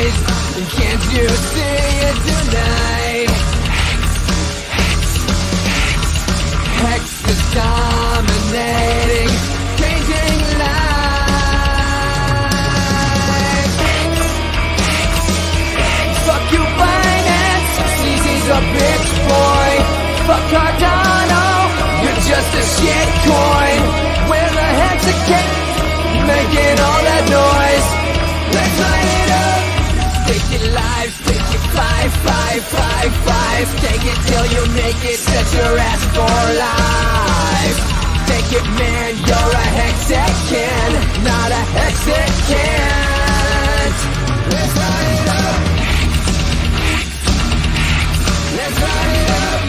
noise. Can't you see it tonight? Hex is dominating, changing lives. Fuck you, finance. Sleazy's a bitch boy. Fuck Cardano, you're just a shit coin. We're the hexagons, making all that noise. Let's light it up. Take your lives, take your 5. Take it till you make it, set your ass for life. Take it, man, you're a hexagon, not a hexagant. Let's light it up. Let's light it up.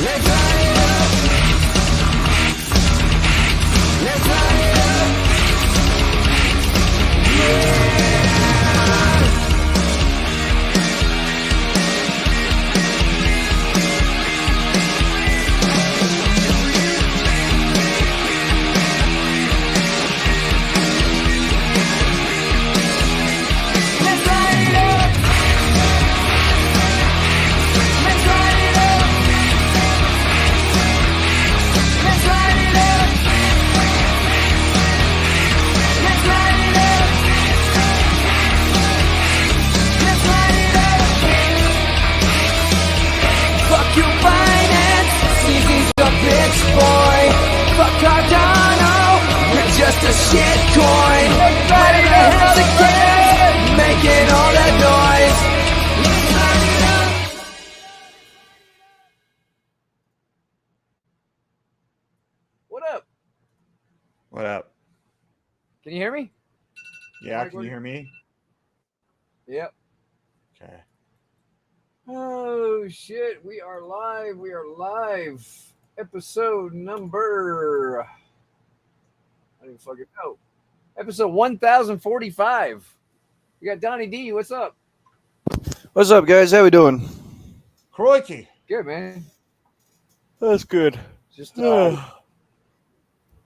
Let's light it up. Let's light it up. Yeah. Just a shit coin. We're the hexagons, making all that noise. Let's light it up. What up? What up? Can you hear me? Yeah, can you hear me? Yep. Okay. Oh shit, we are live. We are live. Episode number, I don't even fucking know. Episode 1045. We got Donnie D. What's up? What's up, guys? How we doing? Crikey. Good, man. That's good. Just how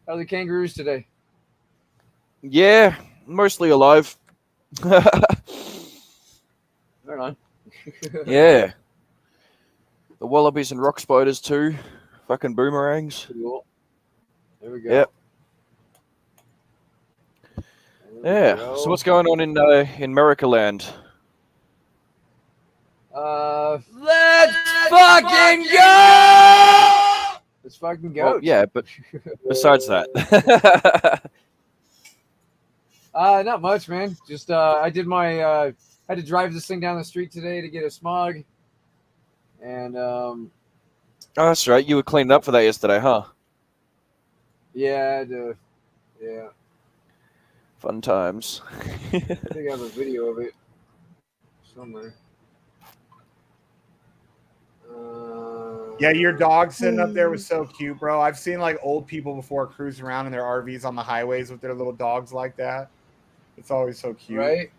are the kangaroos today? Yeah, mostly alive. Right on. Yeah. The wallabies and rock spiders too. Fucking boomerangs. Cool. There we go. Yep. Yeah. So what's going on in America land? Let's fucking go! Let's fucking go. Well, yeah, but besides that. Not much, man. Just I did my had to drive this thing down the street today to get a smog. And Oh, that's right. You were cleaning up for that yesterday, huh? yeah, yeah. Fun times. I think I have a video of it somewhere. Yeah, your dog sitting up there was so cute, bro. I've seen like old people before cruising around in their RVs on the highways with their little dogs like that. It's always so cute. Right?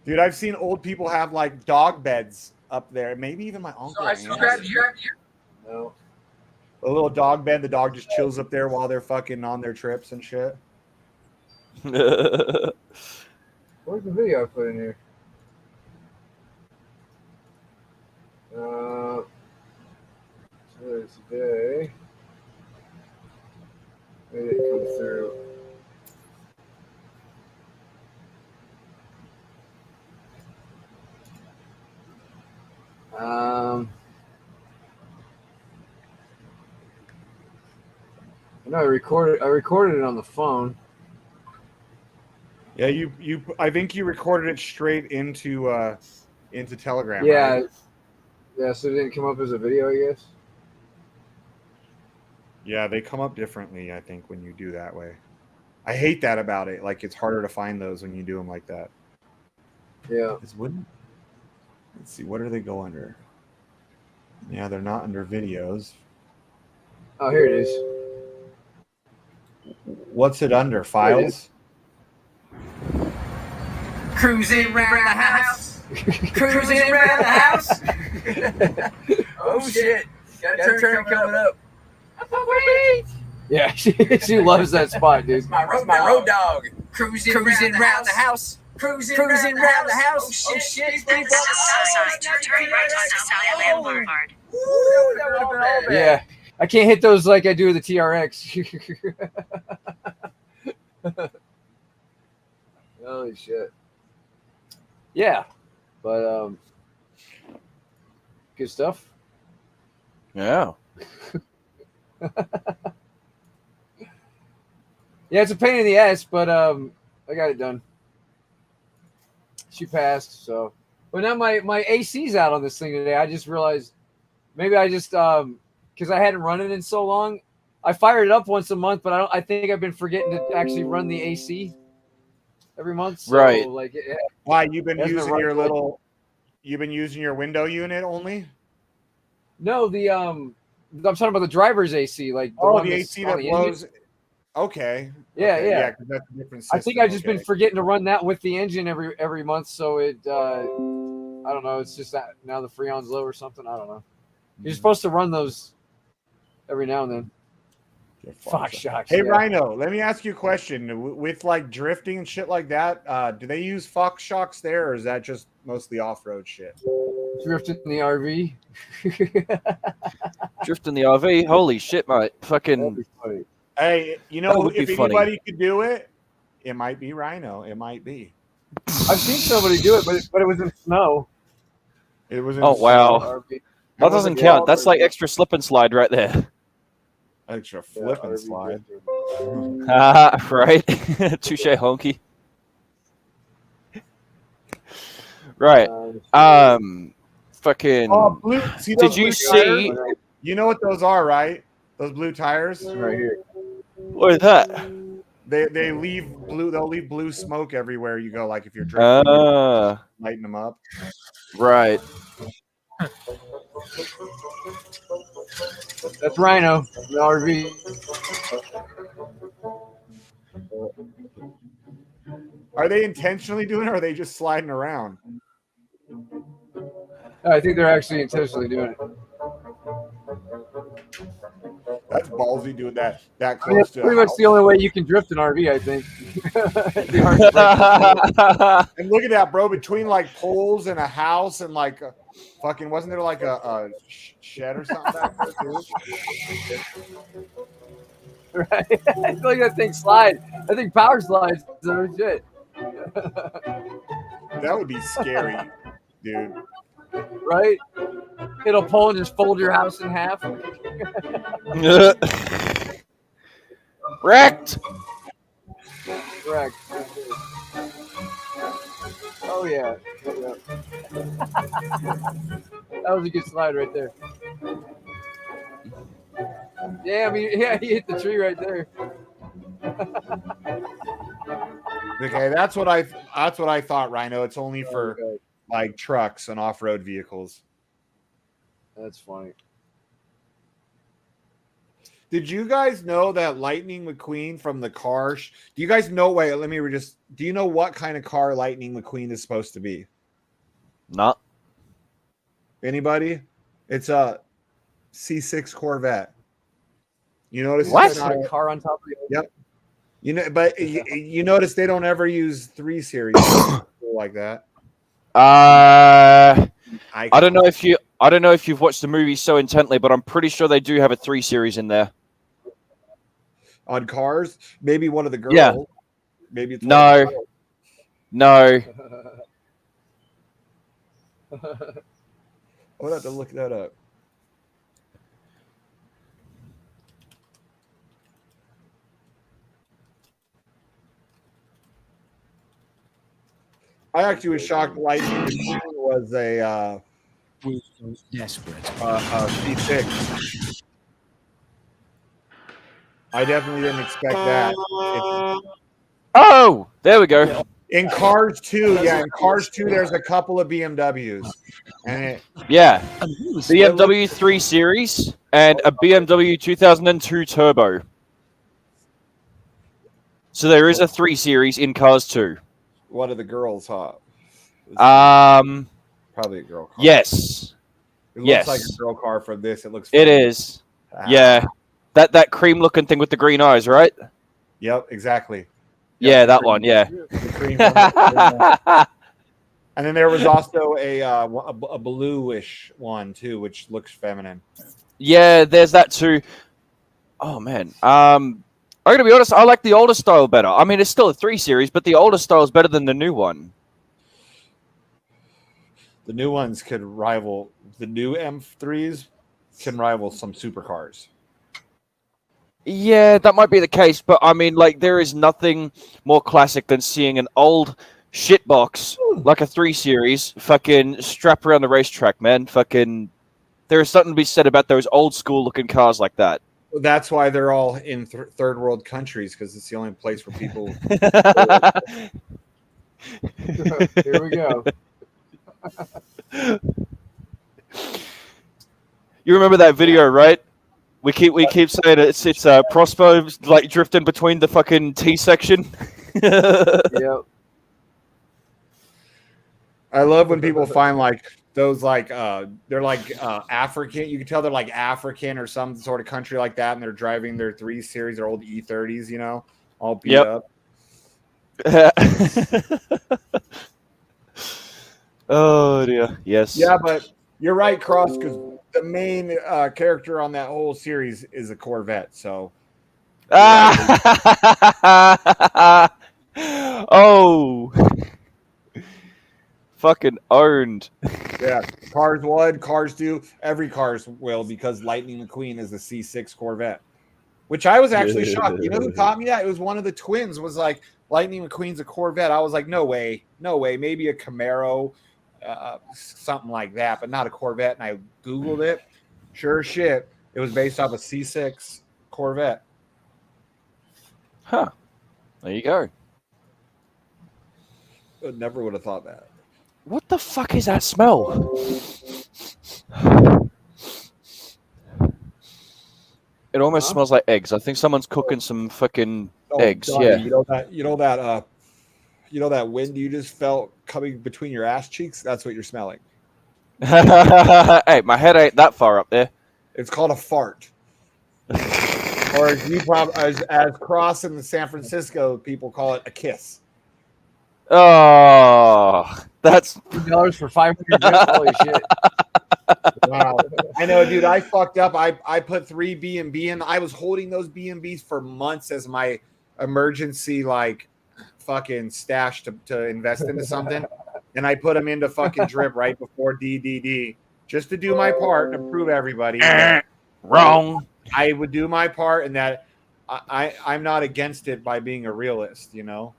Dude, I've seen old people have like dog beds up there. Maybe even my uncle. So I subscribe to you. No. A little dog bed. The dog just chills up there while they're fucking on their trips and shit. Where's the video I put in here? Today. Maybe it come through. I know I recorded it on the phone. Yeah, you I think you recorded it straight into Telegram. Yeah. Right? Yeah, so it didn't come up as a video, I guess. Yeah, they come up differently, I think, when you do that way. I hate that about it. Like, it's harder to find those when you do them like that. Yeah. Let's see, what do they go under? Yeah, they're not under videos. Oh, here it is. What's it under? Files? Cruising around the house. Cruising around the house. Oh shit! Got a turn coming up. Wait. Yeah, she loves that spot, dude. My road dog. Cruising around the house. Cruising around the house. Oh shit. Turn right onto South Land Boulevard. Ooh, that would have been all bad. Yeah, I can't hit those like I do with the TRX. Holy shit. Yeah, but good stuff. Yeah. Yeah, it's a pain in the ass, but I got it done. She passed, so. But now my AC's out on this thing today. I just realized maybe I just because I hadn't run it in so long. I fire it up once a month, but I think I've been forgetting to actually run the AC every month. So, Right. like, Why you've been Hasn't using run your good. little? You've been using your window unit only? no, the I'm talking about the driver's AC, like the Oh, one the that's AC on that the engine. blows. Okay. Yeah, Okay, yeah. 'cause that's a different system. I think I've just been okay. forgetting to run that with the engine every month, so it I don't know. It's just that now the Freon's low or something. I don't know. You're supposed to run those every now and then. Get Fox shocks. Hey yeah. Rhino, let me ask you a question. With like drifting and shit like that, do they use Fox shocks there, or is that just mostly off-road shit? Drifting in the RV. Drift in the RV. Holy shit, mate. That'd Fucking. be funny. Hey, you That know, would be if funny. anybody could do it, it might be Rhino. It might be. I've seen somebody do it, but it was in snow. It was. In Oh, wow. RV. That doesn't Yeah, count. That's RV. like extra slip and slide right there. Extra Yeah, flip and RV slide. drifting. Right? Touche, honky. Right. Fucking. Oh, blue. See Did those you blue see? tires? You know what those are, right? Those blue tires. Right here. What is that? They leave blue. They'll leave blue smoke everywhere you go. Like if you're drifting, lighten them up. Right. That's Rhino, the RV. Are they intentionally doing it, or are they just sliding around? I think they're actually intentionally doing it. That's ballsy doing that I mean, close that's to. pretty much the only way you can drift an RV, I think. It'd be hard to break the floor. And look at that, bro! Between like poles and a house and like a fucking, wasn't there like a shed or something back there too? Right? I feel like that thing slides. I think power slides. So shit. That would be scary, dude. Right? It'll pull and just fold your house in half. Wrecked. Correct. Oh yeah. That was a good slide right there. Yeah, I mean, yeah, he hit the tree right there. Okay, that's what I thought, Rhino. It's only for Okay. like trucks and off-road vehicles. That's funny. Did you guys know that Lightning McQueen from the car? Do you guys know? Wait, let me just. Do you know what kind of car Lightning McQueen is supposed to be? Not. Anybody? It's a C6 Corvette. You notice? What? It's not A car on top of the Yep. You know, but you notice they don't ever use 3 Series like that. I don't know if you've watched the movie so intently, but I'm pretty sure they do have a 3 Series in there. On cars, maybe one of the girls. Yeah. Maybe it's No. No. I'll have to look that up. I actually was shocked. Lightning McQueen was a Desperate. C6. I definitely didn't expect that. Oh, there we go. In Cars 2, yeah, in Cars 2, there's a couple of BMWs. And Yeah. BMW 3 Series and a BMW 2002 Turbo. So there is a 3 Series in Cars 2. what are the girls hot? Probably a girl car. Yes. It looks yes. like a girl car from this. It looks It funny. is. Yeah. That cream looking thing with the green eyes, right? Yep, exactly. Yeah, Yep, the that cream- one. Yeah. the cream one. And then there was also a bluish one too, which looks feminine. Yeah, there's that too. Oh man. I'm gonna be honest. I like the older style better. I mean, it's still a 3 series, but the older style is better than the new one. The new ones could rival the new M3s can rival some supercars. Yeah, that might be the case, but I mean, like, there is nothing more classic than seeing an old shitbox like a 3 series fucking strap around the racetrack, man. Fucking, there is something to be said about those old school looking cars like that. That's why they're all in third world countries, because it's the only place where people. Here we go. You remember that video, right? We keep saying it's Prospo like drifting between the fucking T section. Yep. I love when people find like those they're like African. You can tell they're like African or some sort of country like that, and they're driving their 3 series, their old E30s, you know, all beat Yep. up. Oh dear. Yes. Yeah, but you're right, Cross, because the main character on that whole series is a Corvette. So. Oh. Fucking owned. Yeah, Cars would, Cars do, every Cars will, because Lightning McQueen is the C6 Corvette, which I was actually shocked. You know who taught me that? It was one of the twins. Was like, Lightning McQueen's a Corvette. I was like, no way, maybe a Camaro, something like that, but not a Corvette. And I Googled it. Sure shit, it was based off a C6 Corvette. Huh. There you go. I never would have thought that. What the fuck is that smell? It almost smells like eggs. I think someone's cooking some fucking eggs. Donnie, Yeah. You know that wind you just felt coming between your ass cheeks? That's what you're smelling. Hey, my head ain't that far up there. It's called a fart. Or as Cross in the San Francisco people call it, a kiss. Oh, that's $2 for 500 drips. Holy shit! Wow, I know, dude. I fucked up. I put 3 B&B in. I was holding those B&Bs for months as my emergency fucking stash to invest into something, and I put them into fucking drip right before DDD just to do my part to prove everybody wrong. I would do my part, and that I'm not against it by being a realist, you know.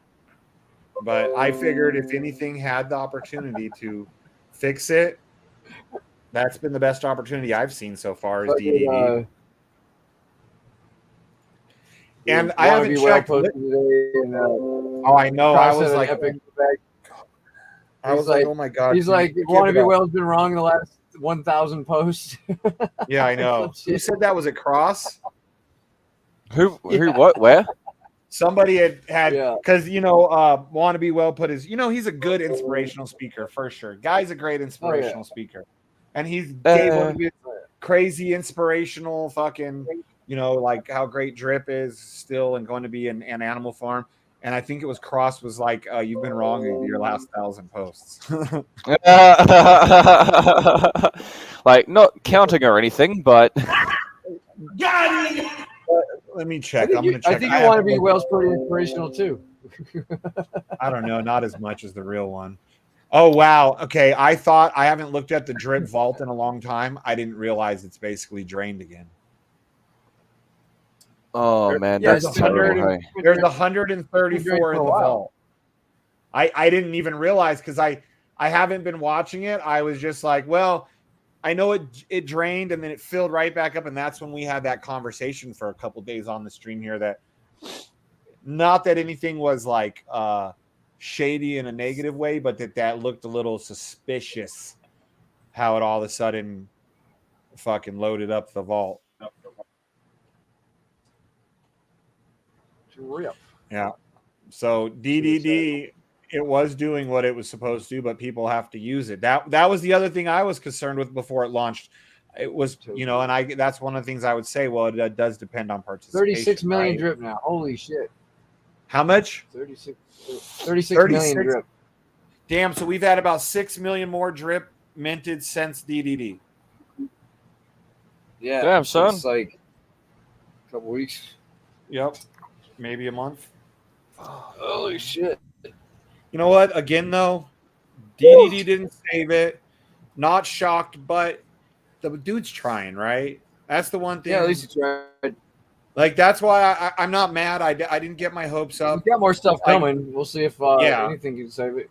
But I figured if anything had the opportunity to fix it, that's been the best opportunity I've seen so far is DDD. And I haven't checked. Oh, I know. I was like, oh my god. He's like, Wanna Be Well's been wrong in the last 1,000 posts. Yeah, I know. Who said that? Was it Cross? Who? What? Where? Somebody had because Wanna Be Well put his, he's a good inspirational speaker for sure. Guy's a great inspirational speaker, and he's gave one of his crazy inspirational fucking, like how great Drip is still and going to be an Animal Farm. And I think it was Cross was like, you've been wrong in your last 1,000 posts. Like, not counting or anything, but let me check. I think you Want to Be Well's pretty inspirational too. I don't know, not as much as the real one. Oh wow. Okay, I haven't looked at the Drip vault in a long time. I didn't realize it's basically drained again. Oh man, that's terrible. There's 134 in the vault. I didn't even realize because I haven't been watching it. I was just like, well, I know it drained and then it filled right back up, and that's when we had that conversation for a couple days on the stream here. That not that anything was like shady in a negative way, but that looked a little suspicious. How it all of a sudden fucking loaded up the vault. Yeah. So DDD, it was doing what it was supposed to, but people have to use it. That was the other thing I was concerned with before it launched. it was, and that's one of the things I would say. Well, it does depend on participation. 36 million right? drip now. Holy shit. How much? 36 million drip. Damn, so we've had about 6 million more drip minted since DDD. Yeah. Damn, son. It's like a couple weeks. Yep. Maybe a month. Holy shit. You know what? Again, though, DDD didn't save it. Not shocked, but the dude's trying, right? That's the one thing. Yeah, at least he tried. Like, that's why I'm not mad. I didn't get my hopes up. He's got more stuff coming. We'll see if anything can save it.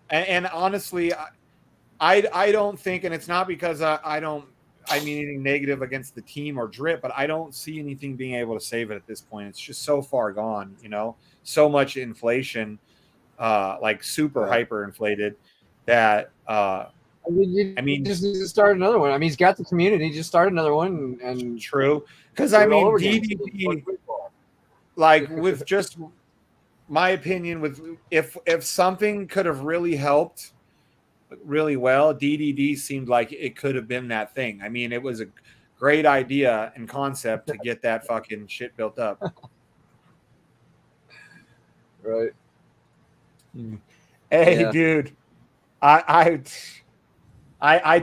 And honestly, I don't think, and it's not because I mean anything negative against the team or drip, but I don't see anything being able to save it at this point. It's just so far gone, so much inflation, like super hyper inflated that I mean, just need to start another one. I mean, he's got the community. Just start another one and true. Because I mean, DDD, like with just my opinion, with if something could have really helped really well, DDD seemed like it could have been that thing. I mean, it was a great idea and concept to get that fucking shit built up. Right. Hey, dude, I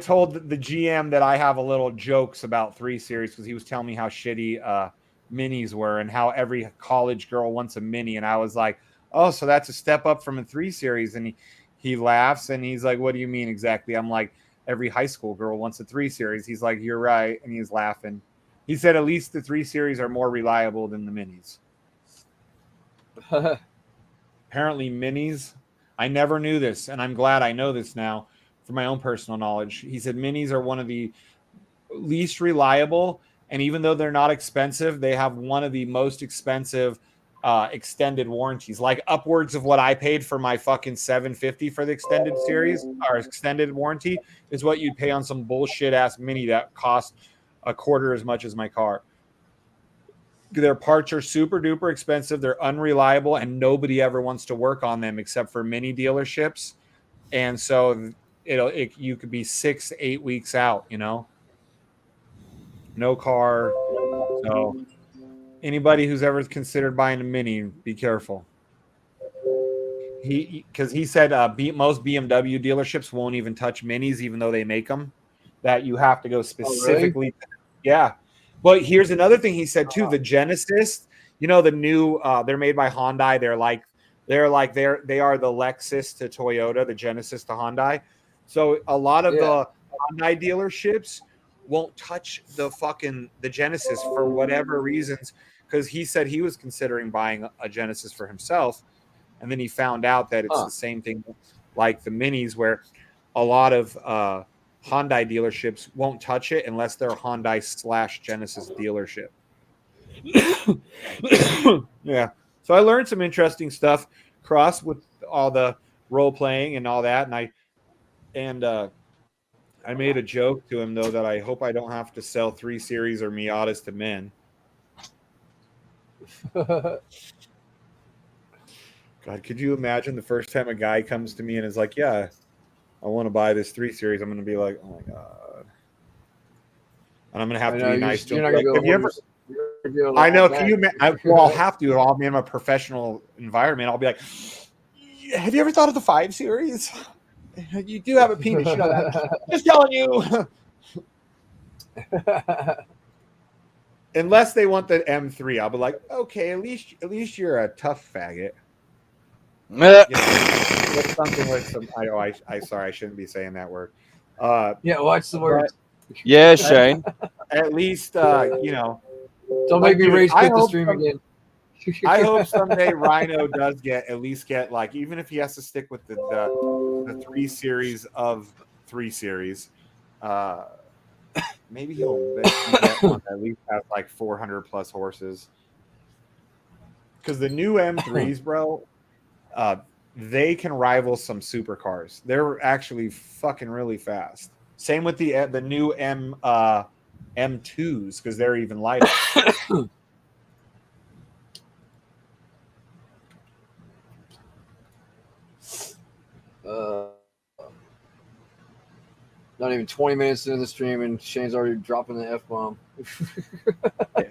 told the GM that I have a little jokes about 3 Series because he was telling me how shitty minis were and how every college girl wants a mini, and I was like, oh, so that's a step up from a 3 Series, and he laughs and he's like, what do you mean exactly? I'm like, every high school girl wants a 3 Series. He's like, you're right, and he's laughing. He said at least the 3 Series are more reliable than the minis. Apparently minis, I never knew this, and I'm glad I know this now for my own personal knowledge. He said minis are one of the least reliable, and even though they're not expensive, they have one of the most expensive extended warranties, like upwards of what I paid for my fucking $750 for the extended series or extended warranty is what you'd pay on some bullshit ass mini that cost a quarter as much as my car. Their parts are super duper expensive. They're unreliable, and nobody ever wants to work on them except for mini dealerships. And so you could be 6 to 8 weeks out, no car. So anybody who's ever considered buying a mini, be careful. Because he said most BMW dealerships won't even touch minis, even though they make them. That you have to go specifically. Oh, really? Yeah. But here's another thing he said too: the Genesis. The new. They're made by Hyundai. They are the Lexus to Toyota, the Genesis to Hyundai. So a lot of the Hyundai dealerships won't touch the Genesis for whatever reasons, because he said he was considering buying a Genesis for himself, and then he found out that it's the same thing like the minis, where a lot of Hyundai dealerships won't touch it unless they're a Hyundai / Genesis dealership. Yeah. So I learned some interesting stuff cross with all the role playing and all that. And I made a joke to him, though, that I hope I don't have to sell 3 Series or Miatas to men. God, could you imagine the first time a guy comes to me and is like, yeah, I want to buy this 3 Series. I'm going to be like, oh my God. And I'm going to have to be nice to him. Like, have you ever? I know. Can you? I'll have to. I'll be in a professional environment. I'll be like, have you ever thought of the 5 Series? You do have a penis. You know that. Just telling you. Unless they want the M3, I'll be like, okay, at least you're a tough faggot. With something with some. Sorry, I shouldn't be saying that word. Watch the word. Yeah, Shane. At least Don't make me rage quit the stream again. I hope someday Rhino does at least get like, even if he has to stick with the 3 Series of 3 Series, maybe he'll get one that at least has like 400 plus horses. Because the new M3s, bro, they can rival some supercars. They're actually fucking really fast. Same with the new M2s, because they're even lighter. Not even 20 minutes into the stream, and Shane's already dropping the F-bomb.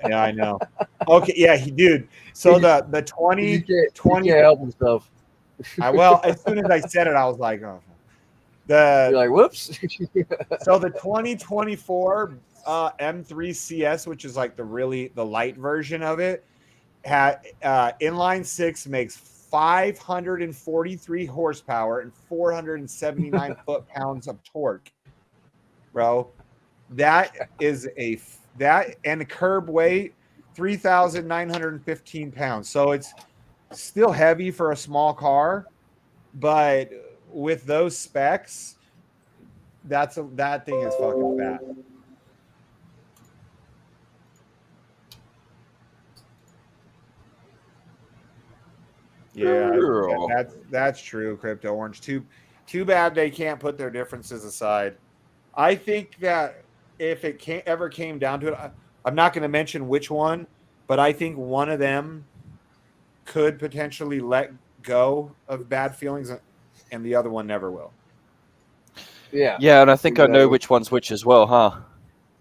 Yeah, I know. Okay, yeah, dude. So the He 2020. can't help himself. Well, as soon as I said it, I was like, oh. You're like, whoops. So the 2024 M3 CS, which is like the light version of it, had inline six makes 543 horsepower and 479 foot-pounds of torque, bro. That is that and the curb weight 3,915 pounds. So it's still heavy for a small car, but with those specs, that thing is fucking fat. Yeah, that's true, Crypto Orange. Too bad they can't put their differences aside. I think that if it ever came down to it, I'm not going to mention which one, but I think one of them could potentially let go of bad feelings, and the other one never will. Yeah. Yeah, and I think I know which one's which as well, huh?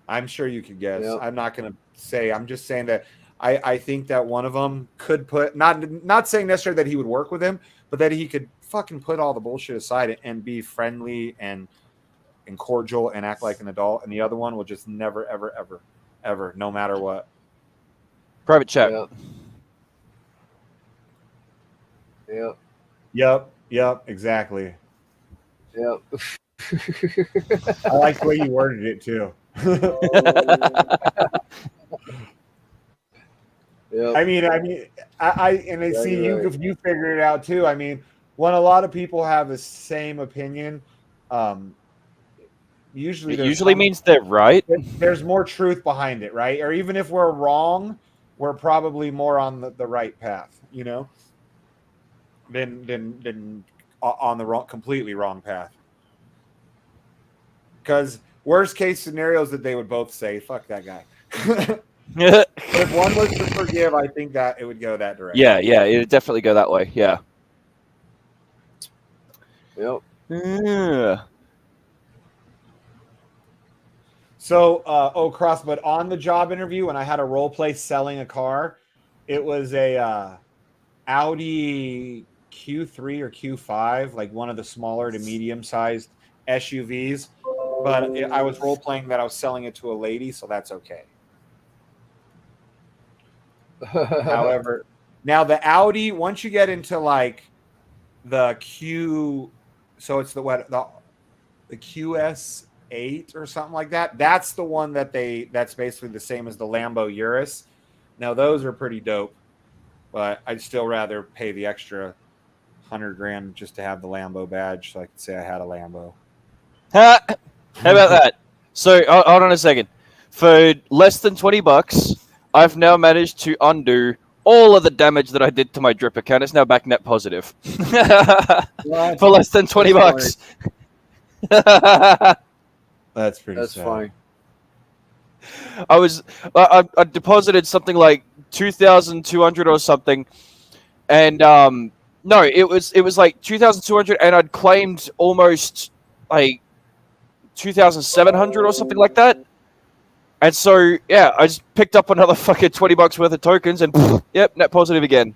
I'm sure you could guess. Yep. I'm not going to say. I'm just saying that I think that one of them could put not saying necessarily that he would work with him, but that he could fucking put all the bullshit aside and be friendly and cordial and act like an adult, and the other one will just never, ever, ever, ever, no matter what. Private chat. Yep, exactly. Yep. I like the way you worded it too. Yep. I mean, I see you figured it out too. I mean, when a lot of people have the same opinion, usually means they're right. There's more truth behind it, right? Or even if we're wrong, we're probably more on the right path, you know, than on the completely wrong path. Because worst case scenarios that they would both say, "Fuck that guy." But if one was to forgive, I think that it would go that direction. Yeah, it would definitely go that way. Yeah. Yep. Yeah. So, Cross, but on the job interview, when I had a role play selling a car, it was a Audi Q3 or Q5, like one of the smaller to medium-sized SUVs. But I was role playing that I was selling it to a lady, so that's okay. However, now the Audi, once you get into like the Q, so it's the QS8 or something like that. That's the one that's basically the same as the Lambo Urus. Now those are pretty dope, but I'd still rather pay the extra $100,000 just to have the Lambo badge, so I could say I had a Lambo. How about that? So hold on a second. For less than $20, I've now managed to undo all of the damage that I did to my drip account. It's now back net positive. For less than $20. That's pretty That's sad. funny. I deposited something like 2,200 or something, and no, it was like 2,200, and I'd claimed almost like 2,700 or something like that. And so yeah, I just picked up another fucking $20 worth of tokens, and yep, net positive again.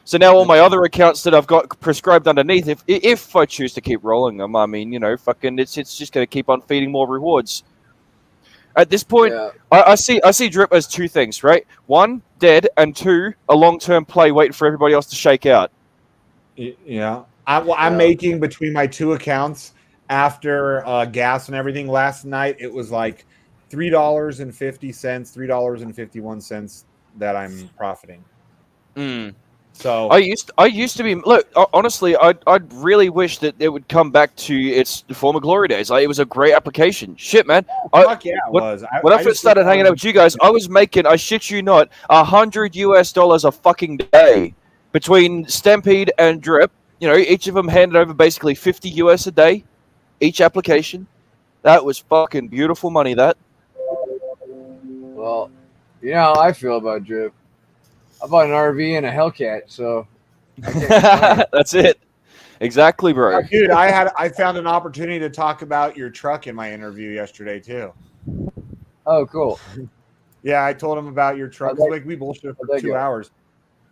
So now all my other accounts that I've got prescribed underneath, if I choose to keep rolling them, I mean, you know, fucking, it's just going to keep on feeding more rewards. At this point, Yeah. I see drip as two things, right? One, dead, and two, a long-term play waiting for everybody else to shake out. Yeah, I'm making between my two accounts after gas and everything. Last night it was like $3.50, $3.51 that I'm profiting. So I used to be. Look, honestly, I really wish that it would come back to its former glory days. Like, it was a great application. Shit, man. Fuck yeah, it was. When I first started hanging out with you guys, I was making, I shit you not, $100 a fucking day between Stampede and Drip. You know, each of them handed over basically $50 a day, each application. That was fucking beautiful money. That. Well, you know how I feel about Drip. I bought an RV and a Hellcat, so I can't complain. That's it. Exactly, bro. Dude, I found an opportunity to talk about your truck in my interview yesterday too. Oh, cool. Yeah, I told him about your truck. How'd 'Cause, that- like we bullshit how'd for that 2 go? hours.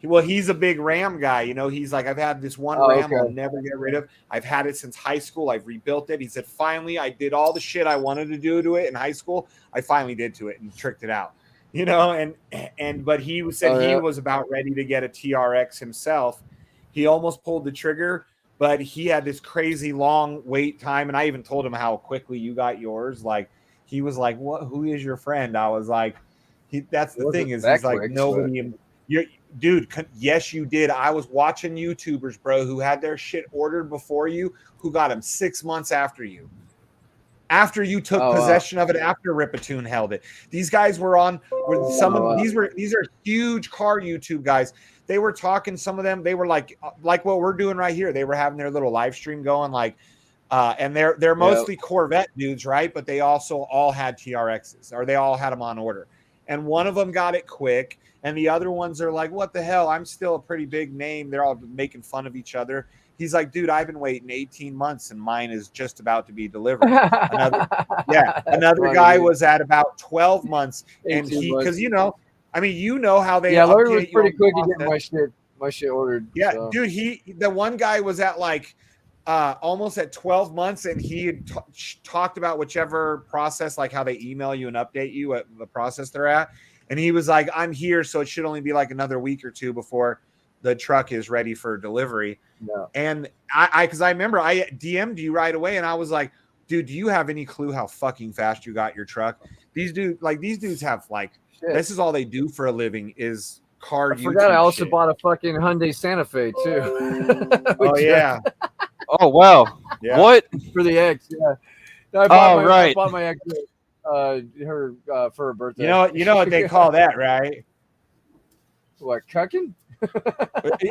Well, he's a big Ram guy. You know, he's like, I've had this one Oh, Ram I'll okay. never get rid of. I've had it since high school. I've rebuilt it. He said, finally, I did all the shit I wanted to do to it in high school. I finally did to it and tricked it out. You know, but he said Oh, he yeah. was about ready to get a TRX himself. He almost pulled the trigger, but he had this crazy long wait time. And I even told him how quickly you got yours. Like, he was like, "What? Who is your friend?" I was like, that's It the thing wasn't is, that he's like, quick, nobody. You're, dude, yes, you did. I was watching YouTubers, bro, who had their shit ordered before you, who got them 6 months after you. After you took Oh, wow. possession of it, after Ripatoon held it. These guys were on some of wow. these are huge car YouTube guys. They were talking, some of them, they were like what we're doing right here. They were having their little live stream going, like and they're mostly Corvette dudes, right? But they also all had TRXs, or they all had them on order. And one of them got it quick, and the other ones are like, what the hell? I'm still a pretty big name. They're all making fun of each other. He's like, dude, I've been waiting 18 months and mine is just about to be delivered. Another Funny, guy dude. was at about 12 months, and 18 months. because I mean, you know how they Yeah, Larry was update you pretty on quick the to get my shit ordered. yeah, so. dude, the one guy was at like almost at 12 months, and he had talked about whichever process, like how they email you and update you at the process they're at. And he was like, I'm here, so it should only be like another week or two before the truck is ready for delivery. Yeah. And because I remember I DM'd you right away, and I was like, dude, do you have any clue how fucking fast you got your truck? These dudes have like, Shit. this is all they do for a living is car. I forgot YouTube I also shit. bought a fucking Hyundai Santa Fe too. Oh yeah. Oh wow. Yeah. What? For the ex, yeah. No, I bought my ex her for her birthday. You know what they call that, right? What, cucking?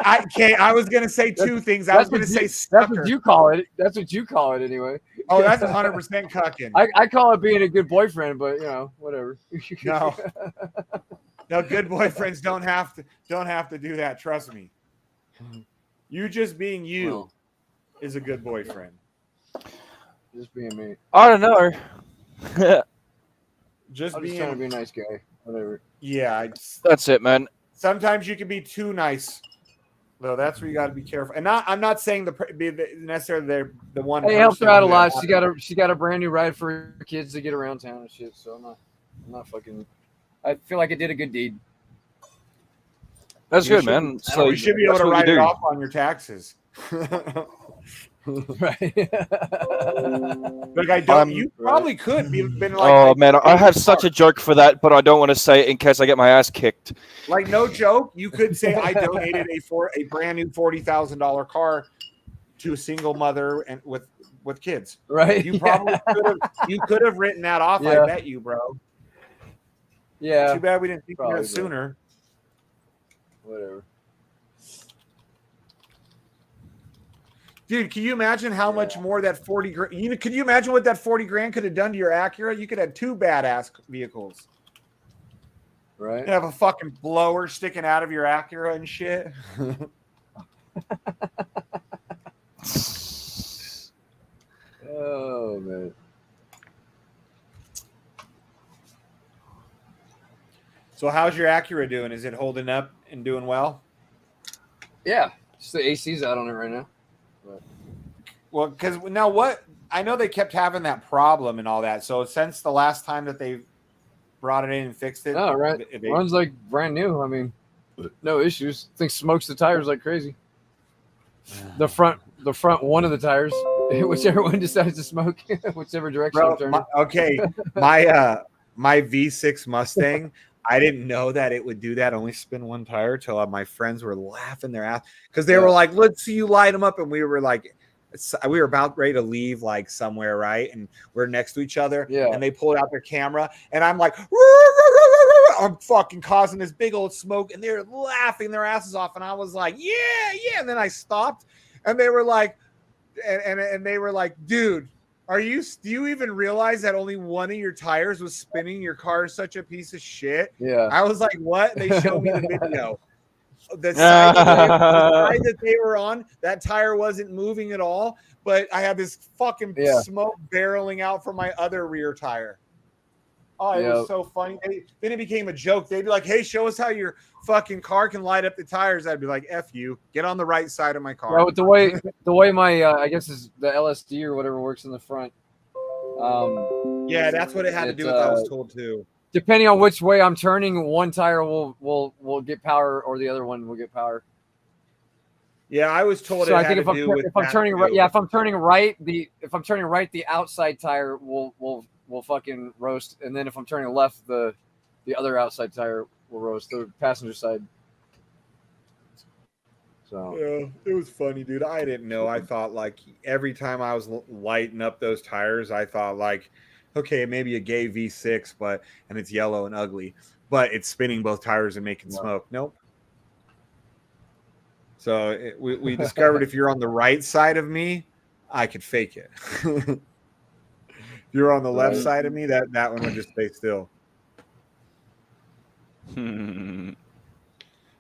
I was gonna say two things. I was gonna say that's sucker. what you call it. That's what you call it anyway. Oh, that's 100% cucking. I call it being a good boyfriend, but whatever. No, good boyfriends don't have to do that. Trust me. You just being you is a good boyfriend. Just being me. I don't know. I'm just being trying to be a nice guy. Whatever. Yeah, That's it, man. sometimes you can be too nice. Though that's where you got to be careful. And I'm not saying necessarily the one. Hey, helped her out a lot. She got a brand new ride for her kids to get around town and shit. So I'm not fucking. I feel like I did a good deed. That's good, man. So you should be able to write it off on your taxes. Right. Like I don't. You probably could be been like. Oh man, I have such a joke for that, but I don't want to say it in case I get my ass kicked. Like no joke, you could say I donated a brand new $40,000 car to a single mother and with kids. Right. You probably could have written that off. Yeah. I bet you, bro. Yeah. Too bad we didn't think of Probably, that sooner. Whatever. Dude, can you imagine how much more that 40 grand? Can you imagine what that 40 grand could have done to your Acura? You could have two badass vehicles. Right. You have a fucking blower sticking out of your Acura and shit. Oh man. So how's your Acura doing? Is it holding up and doing well? Yeah. Just the AC's out on it right now. Well, because now what? I know they kept having that problem and all that. So since the last time that they brought it in and fixed it, Oh, right. Runs like brand new. I mean, no issues. I think smokes the tires like crazy. The front one of the tires, whichever one decides to smoke, whichever direction I'm turning. My V6 Mustang. I didn't know that it would do that. Only spin one tire till my friends were laughing their ass because they were like, "Let's see you light them up," and we were like. We were about ready to leave like somewhere, right? And we're next to each other. Yeah. And they pulled out their camera, and I'm like, I'm fucking causing this big old smoke, and they're laughing their asses off. And I was like, yeah. And then I stopped, and they were like, and they were like, dude, do you even realize that only one of your tires was spinning? Your car is such a piece of shit. Yeah. I was like, what? They showed me the video. the side that they were on, that tire wasn't moving at all, but I had this fucking smoke barreling out from my other rear tire. Oh, it was so funny. Then it became a joke. They'd be like, "Hey, show us how your fucking car can light up the tires." I'd be like, "F you, get on the right side of my car." Yeah, with the way my I guess is the LSD or whatever works in the front. Yeah, that's what it had to do with. I was told too. Depending on which way I'm turning, one tire will get power, or the other one will get power. Yeah, I was told. So I think if I'm turning right, if I'm turning right, the outside tire will fucking roast, and then if I'm turning left, the other outside tire will roast, the passenger side. So yeah, it was funny, dude. I didn't know. I thought like every time I was lighting up those tires, I thought like, okay, maybe a gay V6, and it's yellow and ugly, but it's spinning both tires and making smoke. Nope. So we discovered if you're on the right side of me, I could fake it. If you're on the left side of me, that one would just stay still.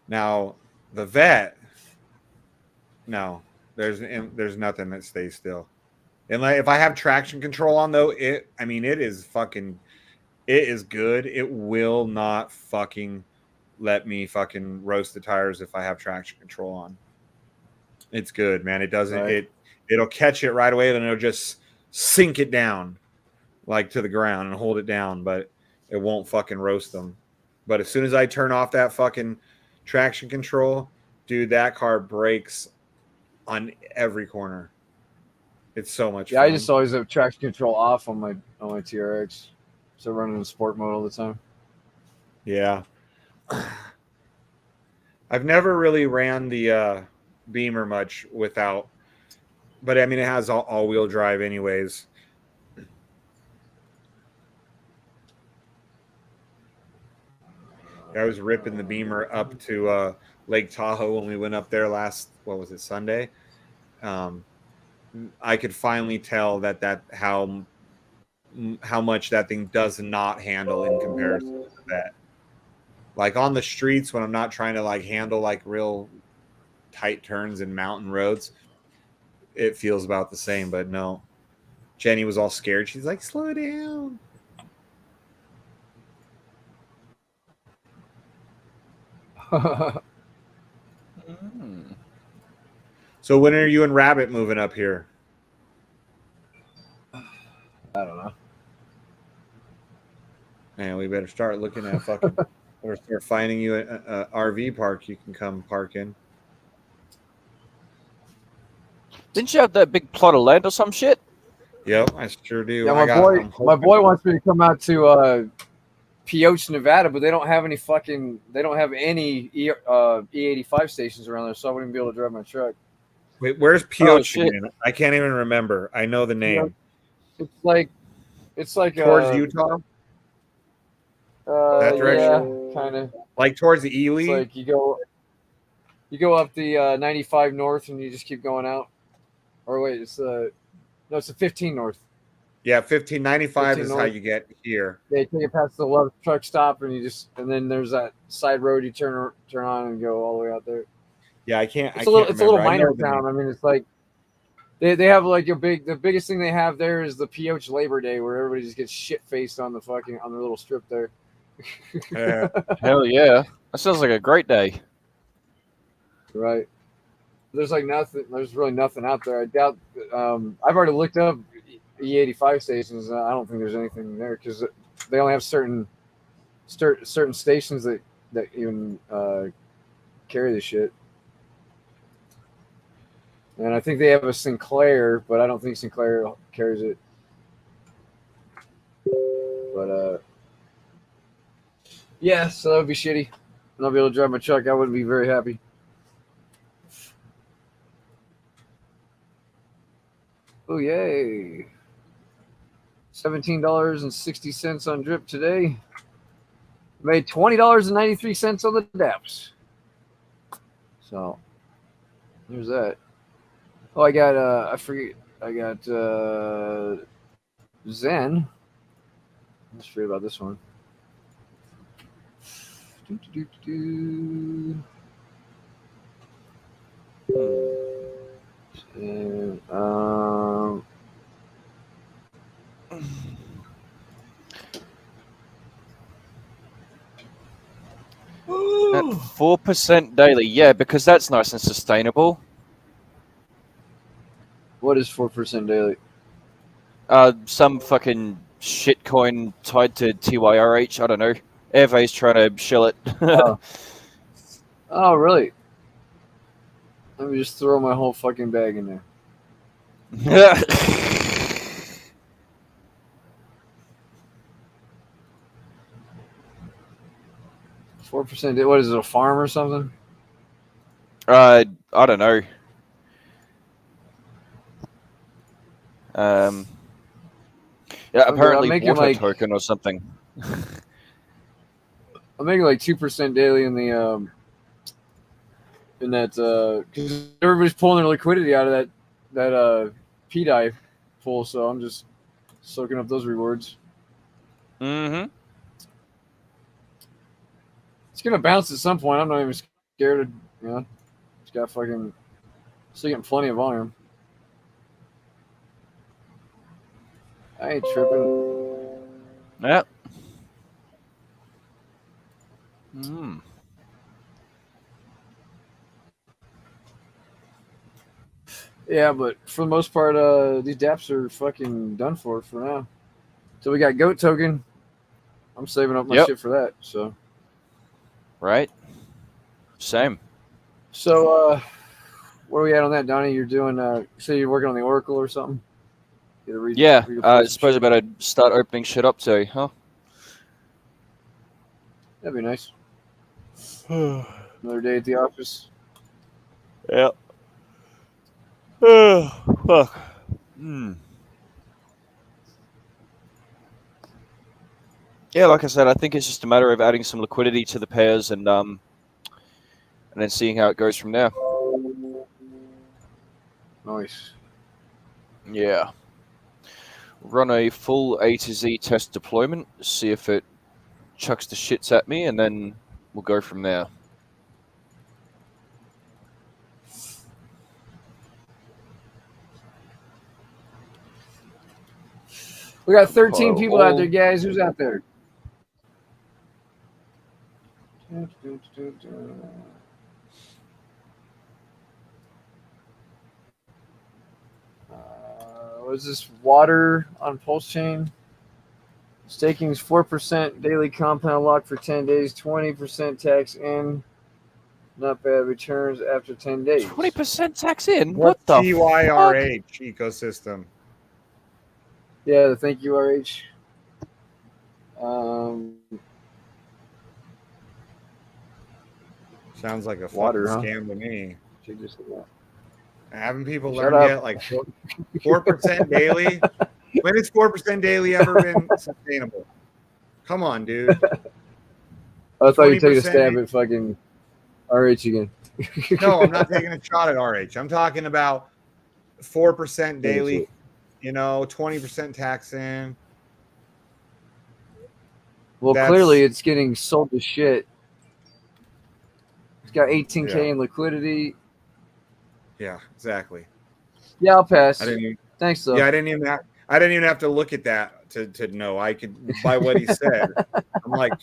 Now the vet, no, there's nothing that stays still. And like if I have traction control on though, it is good. It will not fucking let me fucking roast the tires if I have traction control on. It's good, man. It doesn't it'll catch it right away, then it'll just sink it down like to the ground and hold it down, but it won't fucking roast them. But as soon as I turn off that fucking traction control, dude, that car brakes on every corner. It's so much fun. I just always have traction control off on my TRX. So running in sport mode all the time. Yeah. I've never really ran the Beamer much without, but I mean it has all-wheel drive anyways. I was ripping the Beamer up to Lake Tahoe when we went up there Sunday. I could finally tell that how much that thing does not handle in comparison to that. Like on the streets when I'm not trying to like handle like real tight turns and mountain roads, it feels about the same. But no, Jenny was all scared. She's like, "Slow down." So when are you and Rabbit moving up here? I don't know. Man, we better start looking at fucking or start finding you an RV park you can come park in. Didn't you have that big plot of land or some shit? Yep, I sure do. Yeah, my boy wants me to come out to Pioche, Nevada, but they don't have any E85 stations around there, so I wouldn't be able to drive my truck. Wait, where's Pioche again? I can't even remember. I know the name. It's like towards Utah. That direction, yeah, kind of like towards the Ely. It's like you go up the 95 north, and you just keep going out. Or wait, it's the 15 north. Yeah, 1595 is how you get here. They take it past the left truck stop, and then there's that side road you turn on and go all the way out there. Yeah, I can't. It's a little minor town. I mean, it's like they have like the biggest thing they have there is the Pioche Labor Day, where everybody just gets shit faced on the little strip there. Hell yeah, that sounds like a great day. Right. There's like nothing. There's really nothing out there. I doubt. I've already looked up E85 stations. And I don't think there's anything there because they only have certain stations that even carry the shit. And I think they have a Sinclair, but I don't think Sinclair carries it. But yeah, so that would be shitty. Not be able to drive my truck. I wouldn't be very happy. Oh yay! $17.60 on drip today. Made $20.93 on the DAPS. So there's that. Oh, I got I forget. I got Zen. Let's forget about this one. And, At 4% daily, yeah, because that's nice and sustainable. what is 4% daily? Some fucking shitcoin tied to TYRH. I don't know. Airvay's trying to shill it. Oh, really? Let me just throw my whole fucking bag in there. 4%. What is it? A farm or something? I don't know. Yeah, apparently I'm making water like token or something. I'm making like 2% daily in the in that because everybody's pulling their liquidity out of that P dive pool, so I'm just soaking up those rewards. Mm-hmm. It's gonna bounce at some point. I'm not even scared of, you know. It's got fucking still getting plenty of volume. I ain't tripping. Yeah. Mm. Yeah, but for the most part, these DApps are fucking done for now. So we got goat token. I'm saving up my Yep. shit for that. So Right. Same. Where are we at on that, Donnie? You're doing so you're working on the Oracle or something? Yeah. Redeploy I some suppose I shit? better start opening shit up too, huh? That'd be nice. Another day at the office. Yeah. Fuck. Hmm. Yeah, like I said, I think it's just a matter of adding some liquidity to the pairs and then seeing how it goes from there. Nice. Yeah. Run a full A to Z test deployment, see if it chucks the shits at me, and then we'll go from there. We got 13 Compile people out all. there, guys. Who's out there? What is this? Water on Pulse Chain. Staking is 4% daily compound lock for 10 days, 20% tax in. Not bad returns after 10 days. 20% tax in? What What the fuck? TYRH ecosystem? Yeah, the thank you, RH. Sounds like a Water, fucking huh? scam to me. She just said that. Haven't people Shut learned up. yet? Like 4% daily? When has 4% daily ever been sustainable? Come on, dude. I thought you'd take a 20%. stab at fucking RH again. No, I'm not taking a shot at RH. I'm talking about 4% daily, 20% tax in. Well, That's- clearly it's getting sold to shit. It's got 18K Yeah. in liquidity. Yeah, exactly. Yeah, I'll pass. I didn't even, Thanks, though. yeah, I didn't even have to look at that to know. I could, by what he said. I'm like,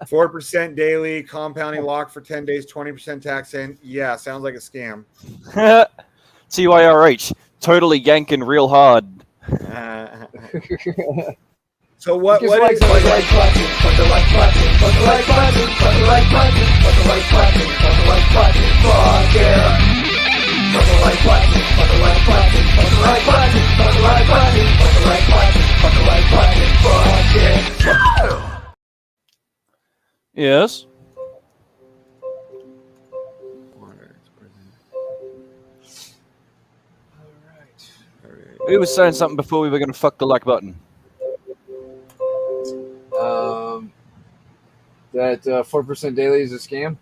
4% daily, compounding lock for 10 days, 20% tax in. Yeah, sounds like a scam. TYRH, totally yanking real hard. So what is like button, like button, put the like button, put the like button, put the like button, put the like button, put the like button, fuck yeah. Put the like button, put the like button, put the like button, put the like button, put the like button, put the like button, fuck yeah. Yes. He was saying something before we were going to fuck the like button. That 4% daily is a scam.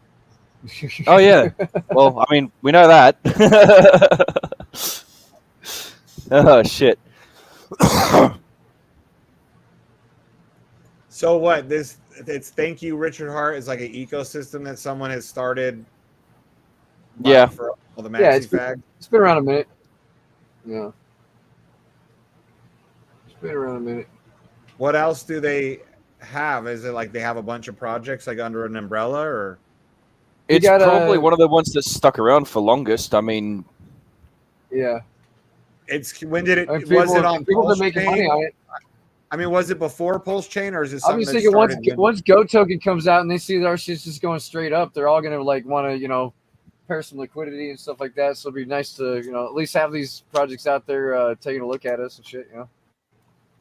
Oh yeah. Well, I mean, we know that. Oh shit. So what? It's thank you, Richard Hart is like an ecosystem that someone has started Yeah. For all the Yeah, maxi fags. it's been around a minute. Yeah. It's been around a minute. What else do they have? Is it like they have a bunch of projects like under an umbrella, or You It's got probably one of the ones that's stuck around for longest. I mean, yeah. it's when did it I mean, was it on people Pulse been making Chain? money on it. I mean, was it before Pulse Chain, or is it I'm something just that thinking started? once Go Token comes out and they see that our shit's just going straight up, they're all gonna like want to pair some liquidity and stuff like that. So it'd be nice to at least have these projects out there taking a look at us and shit.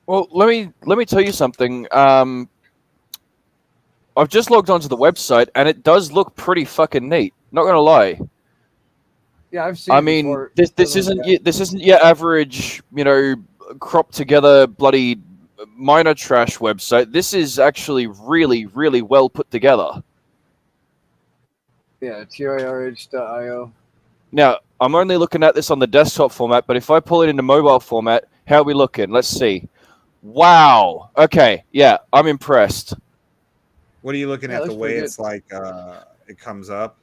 well, let me tell you something. I've just logged onto the website and it does look pretty fucking neat. Not gonna lie. Yeah, I've seen. I it mean, before. this isn't your average, cropped together bloody miner trash website. This is actually really, really well put together. Yeah, TIRH.io. Now, I'm only looking at this on the desktop format, but if I pull it into mobile format, how are we looking? Let's see. Wow. Okay. Yeah, I'm impressed. What are you looking Yeah, at? The looks way pretty it's like it comes up.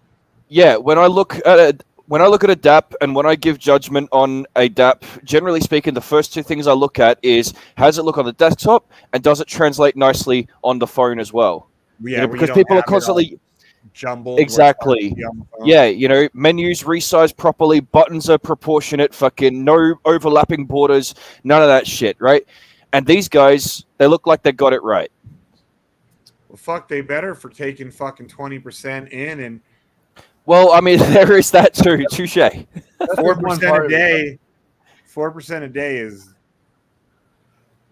Yeah, when I look at it, when I look at a DApp and when I give judgment on a DApp, generally speaking, the first two things I look at is how does it look on the desktop and does it translate nicely on the phone as well? Yeah, Because people are constantly jumbled. exactly. Yeah, menus resized properly, buttons are proportionate, fucking no overlapping borders, none of that shit, right? And these guys, they look like they got it right. Well, fuck, they better for taking fucking 20% in and Well, I mean, there is that too. Touche. 4% a day. 4% a day is.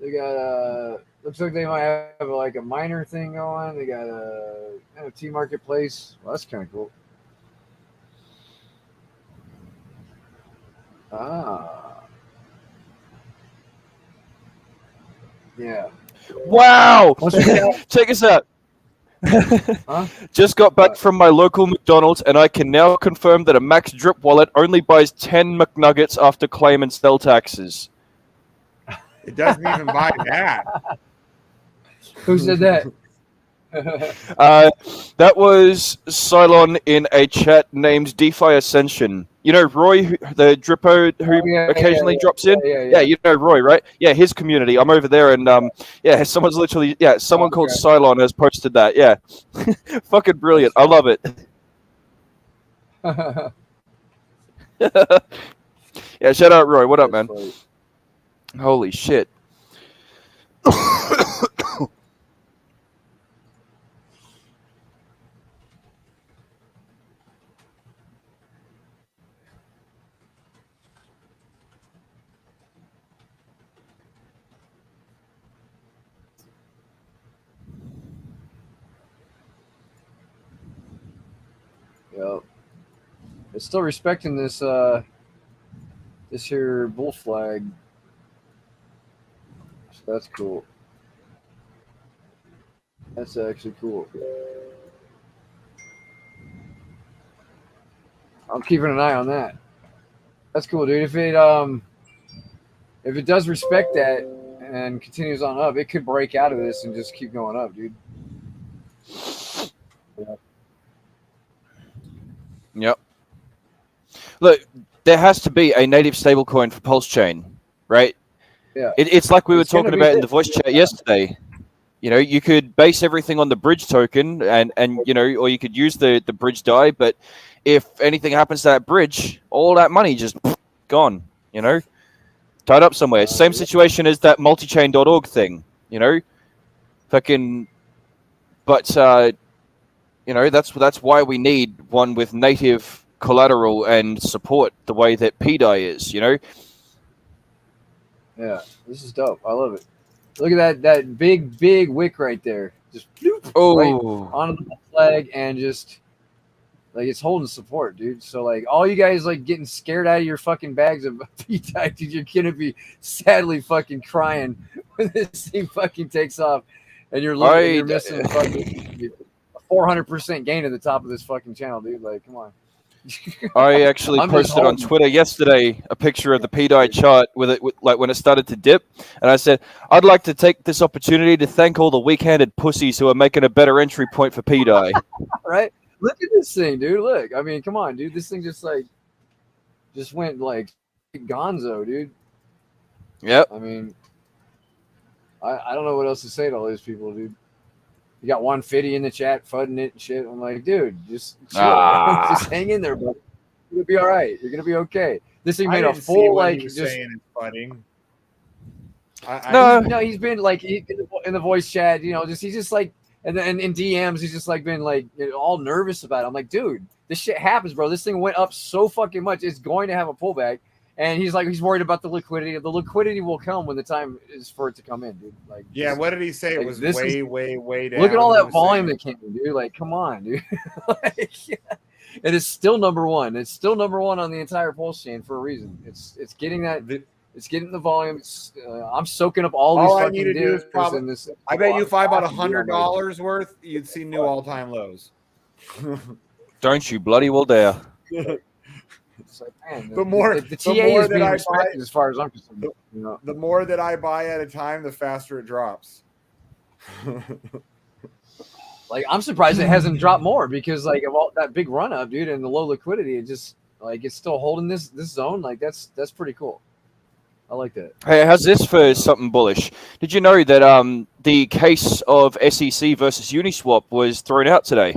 They got looks like they might have like a minor thing going. They got a NFT marketplace. Well, that's kind of cool. Ah. Yeah. Wow! Once we get out, Check us out. huh? Just got back from my local McDonald's, and I can now confirm that a Max Drip wallet only buys 10 McNuggets after claim and sell taxes. It doesn't even buy that. Who said that? That was Cylon in a chat named DeFi Ascension. You know Roy, the Drippo who occasionally drops in? Yeah, you know Roy, right? Yeah, his community. I'm over there, and someone called Cylon has posted that. Yeah. Fucking brilliant. I love it. Yeah, shout out Roy. What up, man? Funny. Holy shit. Yep. It's still respecting this this here bull flag. So that's cool. That's actually cool. I'm keeping an eye on that. That's cool, dude. If it does respect that and continues on up, it could break out of this and just keep going up, dude. Yep. Look, there has to be a native stablecoin for Pulse Chain, right? Yeah. It's like we were It's gonna talking be about in this. the voice chat yesterday. You could base everything on the bridge token and or you could use the bridge DAI, but if anything happens to that bridge, all that money just gone, tied up somewhere. Same situation as that multichain.org thing, fucking, but that's why we need one with native collateral and support the way that PDAI is, Yeah, this is dope. I love it. Look at that big wick right there. Just bloop, right onto the flag and just like it's holding support, dude. So like all you guys like getting scared out of your fucking bags of PDAI, dude, you're gonna be sadly fucking crying when this thing fucking takes off and you're missing fucking 400% gain at the top of this fucking channel, dude. Like, come on. I actually posted on Twitter yesterday a picture of the PDAI chart with when it started to dip, and I said I'd like to take this opportunity to thank all the weak-handed pussies who are making a better entry point for PDAI. Right? Look at this thing, dude. Look, I mean, come on, dude. This thing just went like gonzo, dude. Yep. I mean, I don't know what else to say to all these people, dude. You got 150 in the chat, fudding it and shit. I'm like, dude, just chill, just hang in there, bro. You're gonna be all right. You're gonna be okay. This thing made a full like just saying it's fighting. No, he's been like in the voice chat, he's just like, and then in DMs, he's just like been like all nervous about it. I'm like, dude, this shit happens, bro. This thing went up so fucking much. It's going to have a pullback. And he's worried about the liquidity. The liquidity will come when the time is for it to come in, dude. Like, yeah, what did he say? It was way down. Look at all that volume that came in, dude. Like, come on, dude. It is still number one. It's still number one on the entire pulse chain for a reason. It's getting that. It's getting the volume. I'm soaking up all these fucking I need to do is probably. this. I bet you if I bought $100 worth, you'd see new all-time lows. don't you bloody well dare. It's like, man, The more the TA is being respected as far as I'm concerned. The more that I buy at a time, the faster it drops. Like, I'm surprised it hasn't dropped more because like of all that big run up, dude, and the low liquidity, it just like it's still holding this zone. Like that's pretty cool. I like that. Hey, how's this for something bullish? Did you know that the case of SEC versus Uniswap was thrown out today?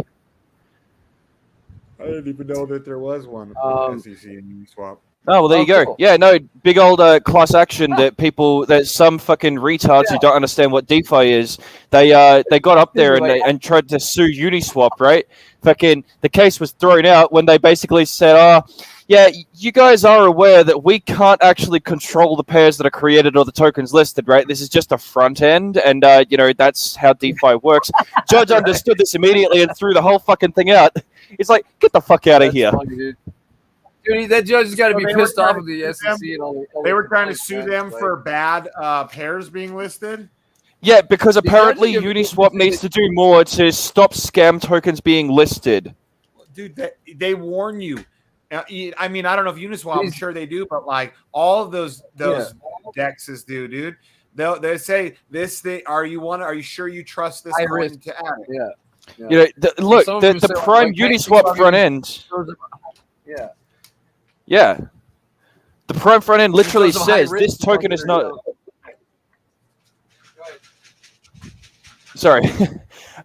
I didn't even know that there was one SEC and Uniswap. Oh, well, there you go. Cool. Yeah, no, big old class action that some fucking retards who don't understand what DeFi is, they got up there and tried to sue Uniswap, right? Fucking the case was thrown out when they basically said, oh, yeah, you guys are aware that we can't actually control the pairs that are created or the tokens listed, right? This is just a front end, and that's how DeFi works. Judge understood this immediately and threw the whole fucking thing out. It's like, get the fuck out of here. Funny, dude, that judge has got to be pissed off of the SEC and all. They were trying to sue them for bad pairs being listed. Yeah, because apparently Uniswap needs to do more to stop scam tokens being listed. Dude, they warn you. I mean, I don't know if Uniswap, I'm sure they do, but like all of those dexes do, dude. They say this thing. Are you sure you trust this coin to add it? Yeah. Look, the prime Uniswap front end. Yeah. The prime front end literally says this token is not. Sorry.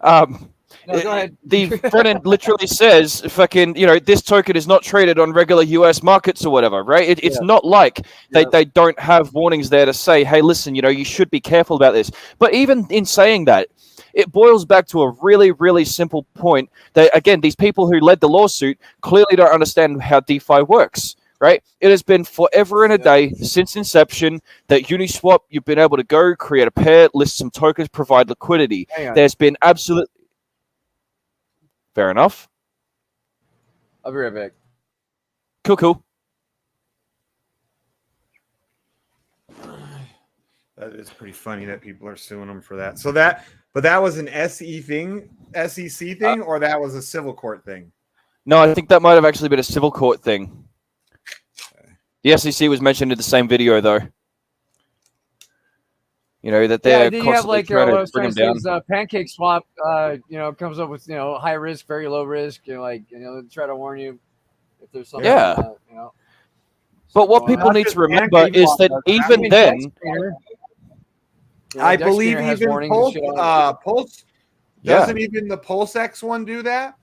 No, go ahead. The front end literally says, fucking, this token is not traded on regular US markets or whatever, right? It's not like they don't have warnings there to say, hey, listen, you should be careful about this. But even in saying that, it boils back to a really, really simple point that, again, these people who led the lawsuit clearly don't understand how DeFi works, right? It has been forever and a day since inception that Uniswap, you've been able to go create a pair, list some tokens, provide liquidity. There's been absolute... Fair enough. I'll be right back. Cool. That is pretty funny that people are suing them for that. But that was an SEC thing, or that was a civil court thing? No, I think that might have actually been a civil court thing. Okay. The SEC was mentioned in the same video, though. That they're constantly trying to bring them down. Pancake Swap, comes up with high risk, very low risk. Try to warn you if there's something. Yeah. But what people need to remember is that even then, I believe even Pulse doesn't even the PulseX one do that.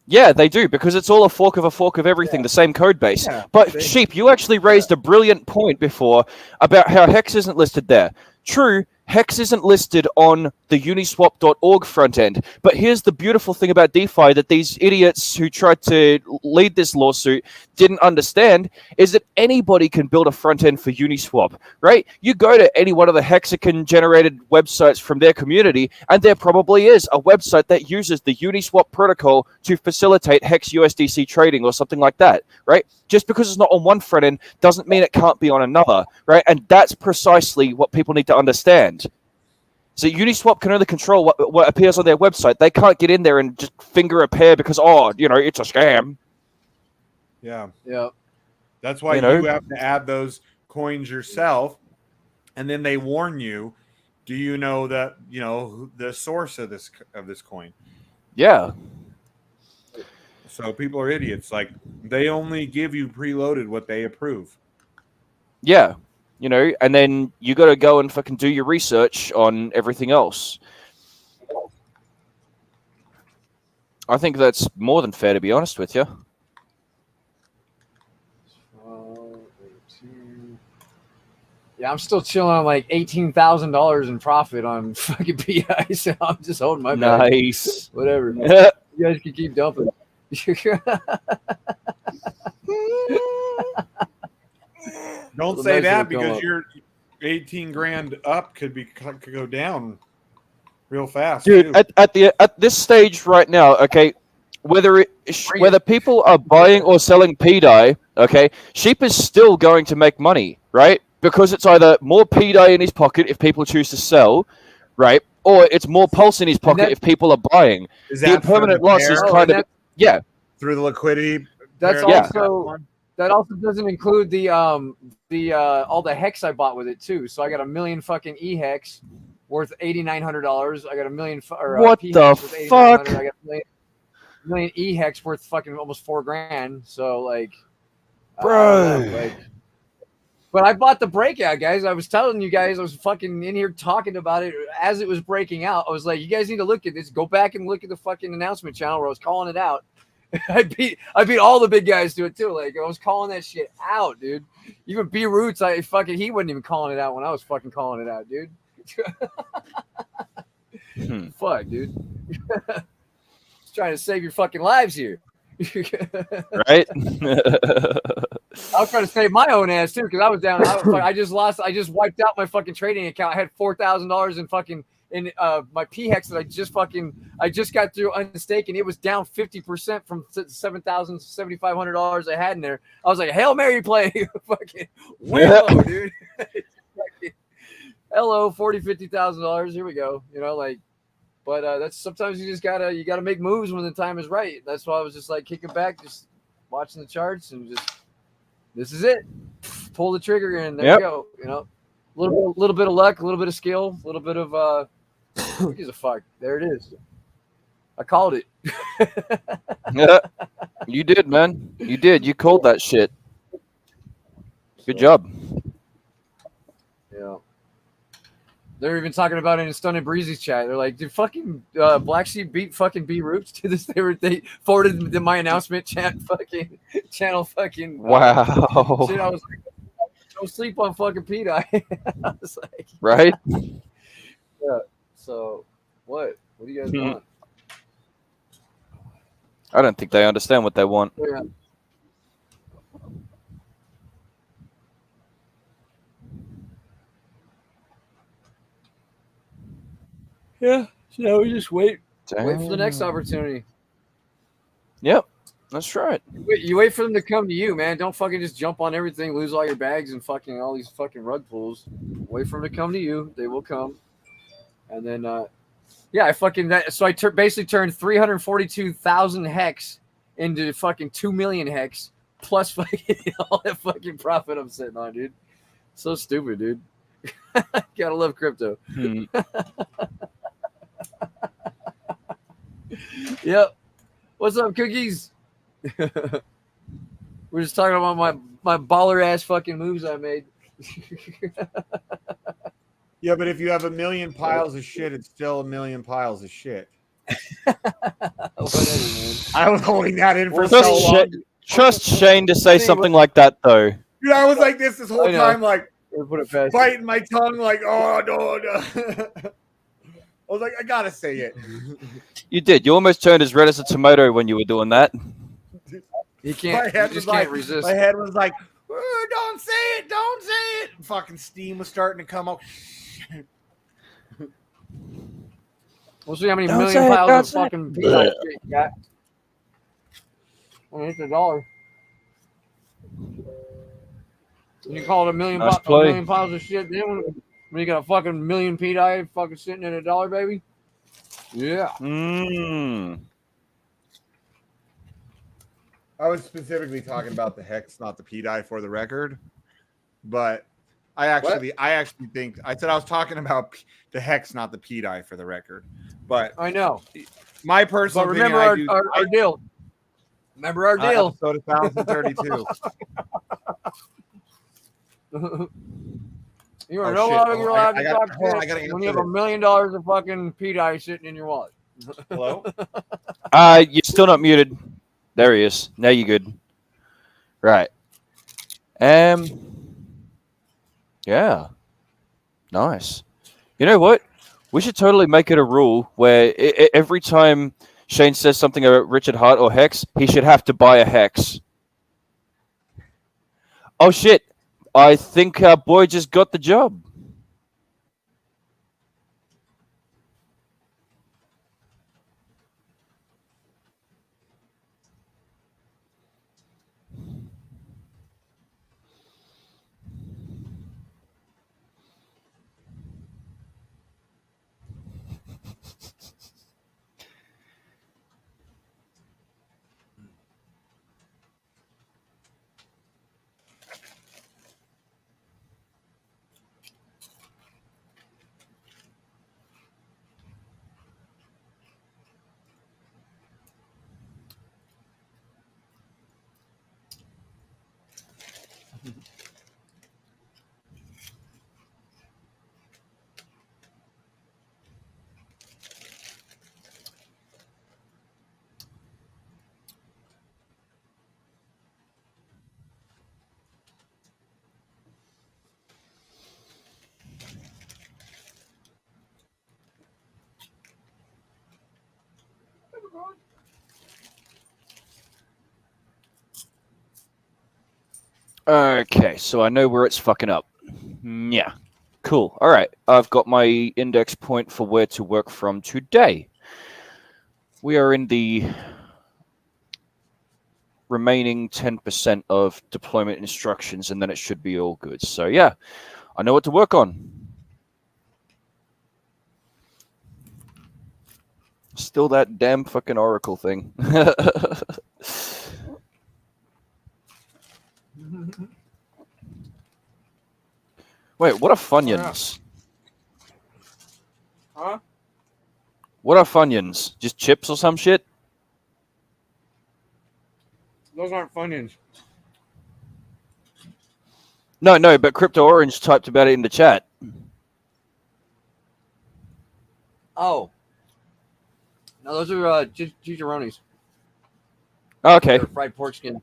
Yeah, they do, because it's all a fork of everything, the same code base. But Sheep, you actually raised a brilliant point before about how Hex isn't listed there. True, Hex isn't listed on the uniswap.org front end. But here's the beautiful thing about DeFi that these idiots who tried to lead this lawsuit didn't understand is that anybody can build a front end for Uniswap, right? You go to any one of the Hexagon-generated websites from their community, and there probably is a website that uses the Uniswap protocol to facilitate Hex USDC trading or something like that, right? Just because it's not on one front end doesn't mean it can't be on another, right? And that's precisely what people need to understand. So Uniswap can only control what appears on their website. They can't get in there and just finger a pair because, it's a scam. Yeah. Yeah. That's why you have to add those coins yourself, and then they warn you. Do you know that the source of this coin? Yeah. So people are idiots. Like they only give you preloaded what they approve. Yeah, you know, and then you got to go and fucking do your research on everything else. I think that's more than fair, to be honest with you. Yeah, I'm still chilling on like $18,000 in profit on fucking PI, so I'm just holding my bag. Nice. Whatever. You guys can keep dumping. Don't Well, say nice that little come because up. your 18 grand up could go down real fast. Dude, too. at this stage right now, okay, whether people are buying or selling P-Dye, okay, Sheep is still going to make money, right? Because it's either more P-Dye in his pocket if people choose to sell, right? Or it's more pulse in his pocket if people are buying. Is The that impermanent through the loss is pair? kind of through the liquidity. That's pair also that also doesn't include the all the hex I bought with it too. So I got a million fucking E-hex worth $8,900. I got a million What the P-hex worth fuck? $8,900. I got a million E-hex worth fucking almost $4,000. So like, Bro. But I bought the breakout, guys. I was telling you guys, I was fucking in here talking about it as it was breaking out. I was like, you guys need to look at this. Go back and look at the fucking announcement channel where I was calling it out. I beat all the big guys to it too. Like I was calling that shit out, dude. Even B Roots, he wasn't even calling it out when I was fucking calling it out, dude. Fuck, dude. Just trying to save your fucking lives here. Right? I was trying to save my own ass too because I was down. I just wiped out my fucking trading account. I had $4,000 in fucking my P-hex that I just got through unstaking. It was down 50% from $7,500 I had in there. I was like, Hail Mary play, fucking whammo, dude. Hello, $40,000-$50,000. Here we go. You know, like, but that's sometimes you gotta make moves when the time is right. That's why I was just like kicking back, just watching the charts and just this is it. Pull the trigger and there you go. You know, a little bit of luck, a little bit of skill, a little bit of who gives a fuck? There it is. I called it. Yeah, you did, man. You did. You called that shit. Good job. Yeah. They're even talking about it in Stunning Breezy's chat. They're like, did fucking BlackSheep beat fucking B Roots to this? They forwarded my announcement channel fucking wow. Shit, I was like, don't sleep on fucking P-Dye. I was like, right? Yeah. So what? What do you guys want? I don't think they understand what they want. Yeah. Yeah, so we just wait for the next opportunity. Yep, that's right. You wait for them to come to you, man. Don't fucking just jump on everything, lose all your bags, and fucking all these fucking rug pulls. Wait for them to come to you. They will come, and then yeah, I fucking that. So I basically turned 342,000 hex into fucking 2 million hex plus fucking all that fucking profit I'm sitting on, dude. So stupid, dude. Gotta love crypto. Yep. What's up, cookies? We're just talking about my baller ass fucking moves I made. Yeah, but if you have a million piles of shit, it's still a million piles of shit. Whatever, man. I was holding that in for so long. Trust Shane to say something like that, though. Dude, I was like this whole time, like biting my tongue, like, oh no. I was like, I gotta say it. You did. You almost turned as red as a tomato when you were doing that. You can't. You just can't resist. My head was like, don't say it, don't say it. Fucking steam was starting to come up. We'll see how many million piles of fucking P-Dye shit you got. When it hits $1. You call it a million piles of shit then when you got a fucking million P-Dye fucking sitting at $1, baby? Yeah. I was specifically talking about the hex, not the P-Dye, for the record. But I actually think I said I was talking about the hex, not the P-Dye, for the record. But I know. My personal but remember opinion, our deal. Remember our deal. Episode 1032. You are Oh, no shit. longer Oh, allowed I to gotta- talk hold on, I shit gotta when you have answer $1 million of fucking pea dye sitting in your wallet. Hello? You're still not muted. There he is. Now you're good. Right. Yeah. Nice. You know what? We should totally make it a rule where every time Shane says something about Richard Hart or Hex, he should have to buy a Hex. Oh shit! I think our boy just got the job. Okay, so I know where it's fucking up. Yeah. Cool. All right. I've got my index point for where to work from today. We are in the remaining 10% of deployment instructions, and then it should be all good. So, yeah, I know what to work on. Still that damn fucking Oracle thing. Wait, what are Funyuns? Huh? What are Funyuns? Just chips or some shit? Those aren't Funyuns. No, but Crypto Orange typed about it in the chat. Oh. No, those are chicharrones. Okay. They're fried pork skin.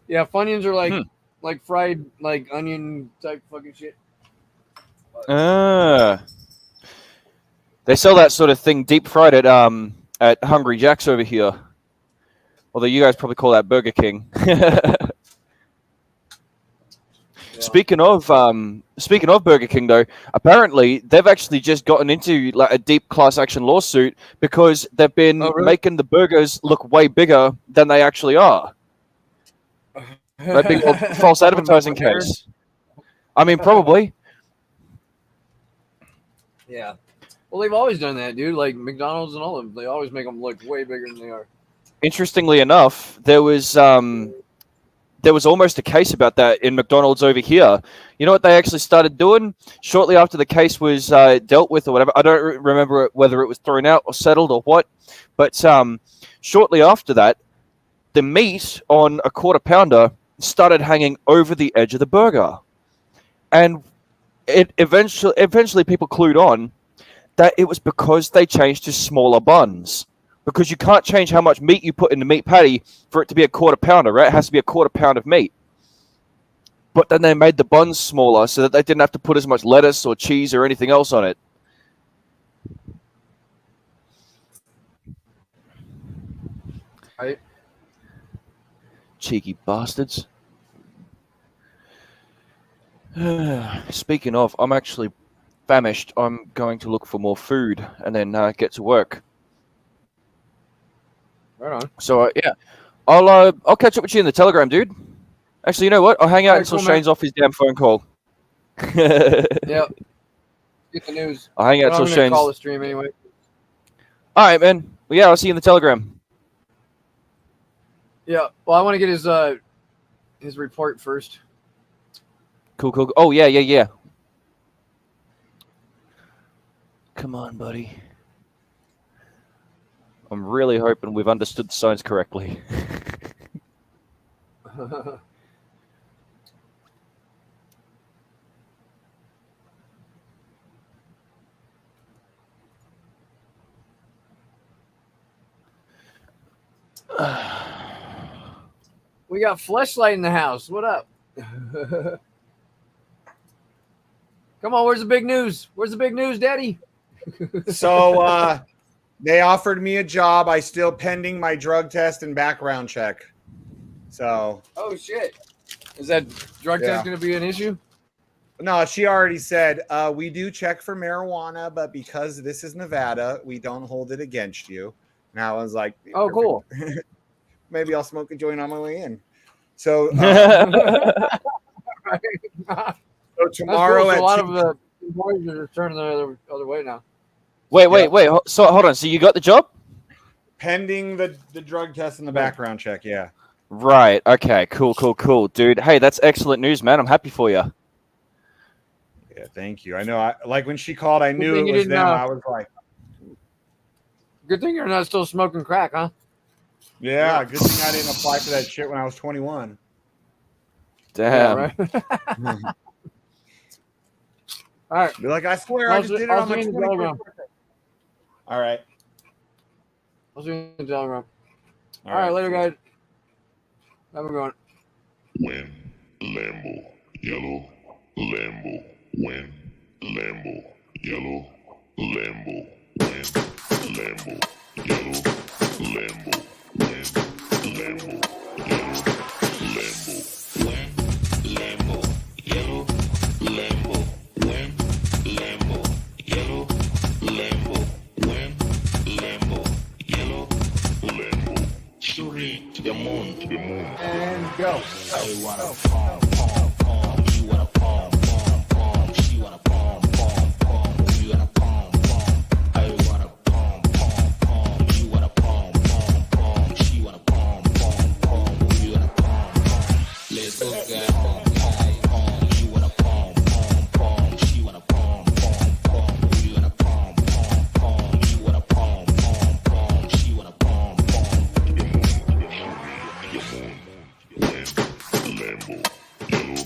Yeah, Funyuns are like fried like onion type fucking shit. They sell that sort of thing deep fried at Hungry Jack's over here. Although you guys probably call that Burger King. Yeah. Speaking of Burger King, though, apparently they've actually just gotten into like a deep class action lawsuit because they've been making the burgers look way bigger than they actually are. That big old false advertising case. I mean, probably. Yeah. Well, they've always done that, dude. Like McDonald's and all of them, they always make them look way bigger than they are. Interestingly enough, there was almost a case about that in McDonald's over here. You know what they actually started doing shortly after the case was dealt with or whatever? I don't remember whether it was thrown out or settled or what, but shortly after that, the meat on a quarter pounder started hanging over the edge of the burger. And it eventually people clued on that it was because they changed to smaller buns. Because you can't change how much meat you put in the meat patty for it to be a quarter pounder, right? It has to be a quarter pound of meat. But then they made the buns smaller so that they didn't have to put as much lettuce or cheese or anything else on it. Right. Cheeky bastards. Speaking of, I'm actually famished. I'm going to look for more food and then get to work. Right on. So yeah, I'll catch up with you in the Telegram, dude. Actually, you know what? I'll hang out until Shane's off his damn phone call. Yep. Get the news. I'll hang out I'm until gonna Shane's. call the stream anyway. All right, man. Well, yeah, I'll see you in the Telegram. Yeah. Well, I want to get his report first. Cool. Oh yeah. Come on, buddy. I'm really hoping we've understood the signs correctly. We got Fleshlight in the house. What up? Come on, where's the big news? Where's the big news, Daddy? So they offered me a job. I still pending my drug test and background check. So Oh shit. Is that drug test going to be an issue? no, she already said we do check for marijuana, but because this is Nevada, we don't hold it against you. And I was like, oh, cool. Maybe I'll smoke a joint on my way in. So, so tomorrow cool. So at a lot of the employees are turning the other way now. Wait. So hold on. So you got the job? Pending the drug test and the background check. Yeah. Right. Okay. Cool. Dude, hey, that's excellent news, man. I'm happy for you. Yeah. Thank you. I know. I like when she called, I Good knew thing it you was didn't, them. I was like, good thing you're not still smoking crack, huh? yeah. Good thing I didn't apply for that shit when I was 21. Damn. Yeah, right? All right. Be like, I swear I just did it on my 21st birthday. All right. I'll see you in the Telegram. All right, later, guys. Have a good one. Win, Lambo, yellow, Lambo, win, Lambo, yellow, Lambo, win, Lambo, yellow, Lambo, win, Lambo, yellow, Lambo, win, Lambo, yellow, Lambo, win, Lambo, yellow, Lambo, win, Lambo, yellow, Lambo, shooting to the moon, And go. I wanna palm, palm, palm. You wanna palm, palm, palm. She wanna palm, palm, palm. You wanna palm, palm. I wanna palm, palm, palm. You wanna palm, palm, palm. She wanna palm, palm, palm. You wanna palm, palm. Let's go, guys. Palm, palm, palm. You wanna palm, palm, palm. She wanna palm, palm, palm. You wanna palm, palm, palm. You wanna palm, palm, palm. She wanna palm, palm. Lambo, yellow,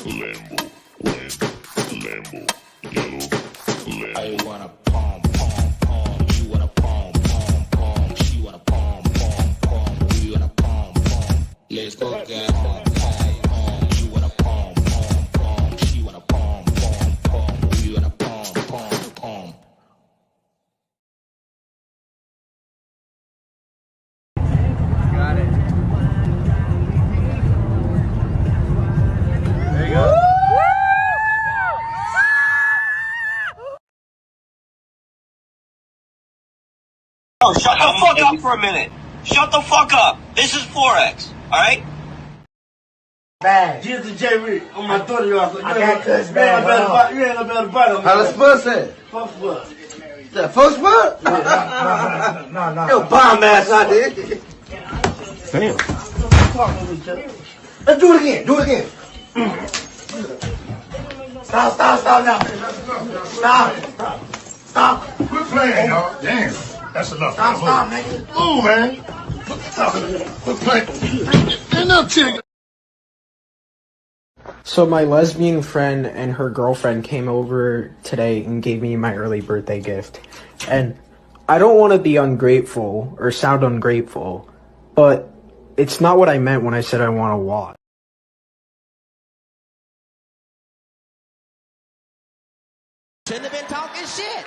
Lambo, win, Lambo, yellow, Lambo. I wanna palm, palm, palm. You wanna palm, palm, palm. She wanna palm, palm, palm. You wanna palm, palm. Let's go, guys. Palm, palm, palm. You wanna palm, palm, palm. She wanna palm, palm, palm. You wanna palm, palm, palm. Got it. There you go. Oh, shut the fuck up for a minute. Shut the fuck up. This is Forex, all right? Bad. Jesus J. Reed. I'm my daughter, y'all. I got cuss You bad. ain't no better bite on me. How the Spurs say? Fuck Spurs. That first word? No. Yo, bomb ass out there. Damn. Fuck with each other. Let's do it again. Do it again. Stop now. Stop. Quit playing, y'all. Damn. That's enough. Stop, nigga. Move, man. Quit playing. Ain't no chicken. So my lesbian friend and her girlfriend came over today and gave me my early birthday gift. And I don't want to be ungrateful or sound ungrateful, but it's not what I meant when I said I want to watch. Shouldn't have been talking shit.